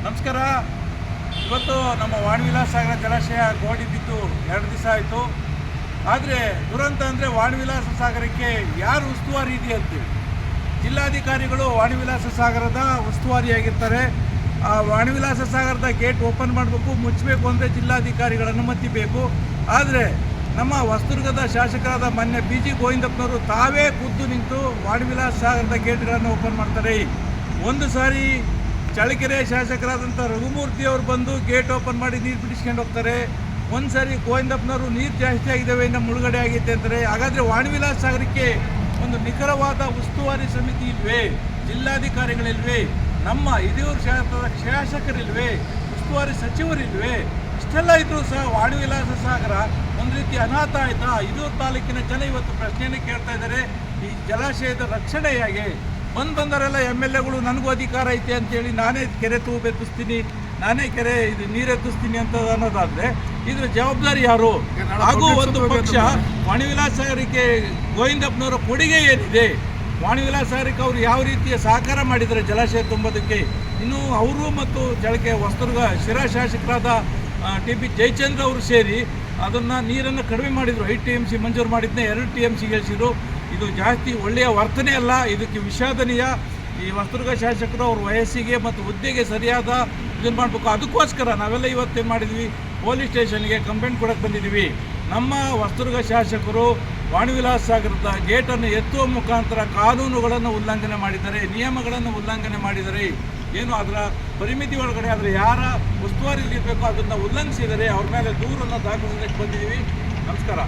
ನಮಸ್ಕಾರ. ಇವತ್ತು ನಮ್ಮ ವಾಣಿವಿಲಾಸ ಸಾಗರ ಜಲಾಶಯ ಗೋಡಿ ಬಿದ್ದು 2 ದಿವಸ ಆಯಿತು. ಆದರೆ ದುರಂತ ಅಂದರೆ ವಾಣಿವಿಲಾಸ ಸಾಗರಕ್ಕೆ ಯಾರು ಉಸ್ತುವಾರಿ ಇದೆ ಅಂತೀವಿ. ಜಿಲ್ಲಾಧಿಕಾರಿಗಳು ವಾಣಿವಿಲಾಸ ಸಾಗರದ ಉಸ್ತುವಾರಿಯಾಗಿರ್ತಾರೆ. ಆ ವಾಣಿವಿಲಾಸ ಸಾಗರದ ಗೇಟ್ ಓಪನ್ ಮಾಡಬೇಕು, ಮುಚ್ಚಬೇಕು ಅಂದರೆ ಜಿಲ್ಲಾಧಿಕಾರಿಗಳ ಅನುಮತಿ ಬೇಕು. ಆದರೆ ನಮ್ಮ ಹೊಸದುರ್ಗದ ಶಾಸಕರಾದ ಮೊನ್ನೆ BG ಗೋವಿಂದಪ್ಪನವರು ತಾವೇ ಖುದ್ದು ನಿಂತು ವಾಣಿವಿಲಾಸ ಸಾಗರದ ಗೇಟ್ಗಳನ್ನು ಓಪನ್ ಮಾಡ್ತಾರೆ. ಒಂದು ಸಾರಿ ಚಳ್ಳಕೆರೆ ಶಾಸಕರಾದಂಥ ರಘುಮೂರ್ತಿಯವರು ಬಂದು ಗೇಟ್ ಓಪನ್ ಮಾಡಿ ನೀರು ಬಿಡಿಸ್ಕೊಂಡು ಹೋಗ್ತಾರೆ. ಒಂದು ಸಾರಿ ಗೋವಿಂದಪ್ಪನವರು ನೀರು ಜಾಸ್ತಿ ಆಗಿದ್ದಾವೆ, ಇನ್ನು ಮುಳುಗಡೆ ಆಗೈತೆ ಅಂತಾರೆ. ಹಾಗಾದರೆ ವಾಣಿವಿಲಾಸ ಸಾಗರಕ್ಕೆ ಒಂದು ನಿಖರವಾದ ಉಸ್ತುವಾರಿ ಸಮಿತಿ ಇಲ್ವೇ? ಜಿಲ್ಲಾಧಿಕಾರಿಗಳಿಲ್ವೇ? ನಮ್ಮ ಹಿರಿಯೂರು ಶಾಸಕರಿಲ್ವೇ? ಉಸ್ತುವಾರಿ ಸಚಿವರಿಲ್ವೇ? ಇಷ್ಟೆಲ್ಲ ಇದ್ರೂ ಸಹ ವಾಣಿವಿಲಾಸ ಸಾಗರ ಒಂದು ರೀತಿ ಅನಾಥ ಆಯಿತಾ? ಹಿರಿಯೂರು ತಾಲೂಕಿನ ಜನ ಇವತ್ತು ಪ್ರಶ್ನೆಯನ್ನು ಕೇಳ್ತಾ ಇದ್ದಾರೆ, ಈ ಜಲಾಶಯದ ರಕ್ಷಣೆ ಹೇಗೆ? ಬಂದವರೆಲ್ಲ MLAಗಳು ನನಗೂ ಅಧಿಕಾರ ಐತೆ ಅಂತೇಳಿ ನಾನೇ ಕೆರೆ ತೂಬೆತ್ತಿಸ್ತೀನಿ, ನಾನೇ ಕೆರೆ ಇದು ನೀರೆತ್ತಿಸ್ತೀನಿ ಅಂತ ಅನ್ನೋದಾದರೆ ಇದ್ರ ಜವಾಬ್ದಾರಿ ಯಾರು? ಹಾಗೂ ಒಂದು ಪಕ್ಷ ವಾಣಿವಿಲಾಸ ಸಾಗರಕ್ಕೆ ಗೋವಿಂದಪ್ಪನವರ ಕೊಡುಗೆ ಏನಿದೆ? ವಾಣಿವಿಲಾಸ ಸಾಗರಕ್ಕೆ ಅವರು ಯಾವ ರೀತಿಯ ಸಹಕಾರ ಮಾಡಿದ್ದಾರೆ ಜಲಾಶಯ ತುಂಬೋದಕ್ಕೆ? ಇನ್ನು ಅವರು ಮತ್ತು ಹೊಸದುರ್ಗ ಶಿರಾ ಶಾಸಕರಾದ TP ಜಯಚಂದ್ರ ಅವರು ಸೇರಿ ಅದನ್ನು ನೀರನ್ನು ಕಡಿಮೆ ಮಾಡಿದರು. 5 TMC ಮಂಜೂರು ಮಾಡಿದ್ದನ್ನೇ 2 TMC ಗಳಿಸಿದರು. ಇದು ಜಾಸ್ತಿ ಒಳ್ಳೆಯ ವರ್ತನೆ ಅಲ್ಲ, ಇದಕ್ಕೆ ವಿಷಾದನೀಯ. ಈ ಹೊಸದುರ್ಗ ಶಾಸಕರು ಅವ್ರ ವಯಸ್ಸಿಗೆ ಮತ್ತು ಹುದ್ದೆಗೆ ಸರಿಯಾದ ಇದನ್ನು ಮಾಡಬೇಕು. ಅದಕ್ಕೋಸ್ಕರ ನಾವೆಲ್ಲ ಇವತ್ತೇನು ಮಾಡಿದ್ವಿ, ಪೊಲೀಸ್ ಸ್ಟೇಷನ್ಗೆ ಕಂಪ್ಲೇಂಟ್ ಕೊಡಕ್ಕೆ ಬಂದಿದ್ದೀವಿ. ನಮ್ಮ ಹೊಸದುರ್ಗ ಶಾಸಕರು ವಾಣಿವಿಲಾಸ ಸಾಗರದ ಗೇಟನ್ನು ಎತ್ತುವ ಮುಖಾಂತರ ಕಾನೂನುಗಳನ್ನು ಉಲ್ಲಂಘನೆ ಮಾಡಿದ್ದಾರೆ, ನಿಯಮಗಳನ್ನು ಉಲ್ಲಂಘನೆ ಮಾಡಿದ್ದಾರೆ. ಏನು ಅದರ ಪರಿಮಿತಿ ಒಳಗಡೆ ಆದರೆ ಯಾರ ಉಸ್ತುವಾರಿ ಇರಬೇಕು ಅದನ್ನು ಉಲ್ಲಂಘಿಸಿದರೆ ಅವ್ರ ಮೇಲೆ ದೂರನ್ನು ದಾಖಲಿಸಲಿಕ್ಕೆ ಬಂದಿದ್ದೀವಿ. ನಮಸ್ಕಾರ.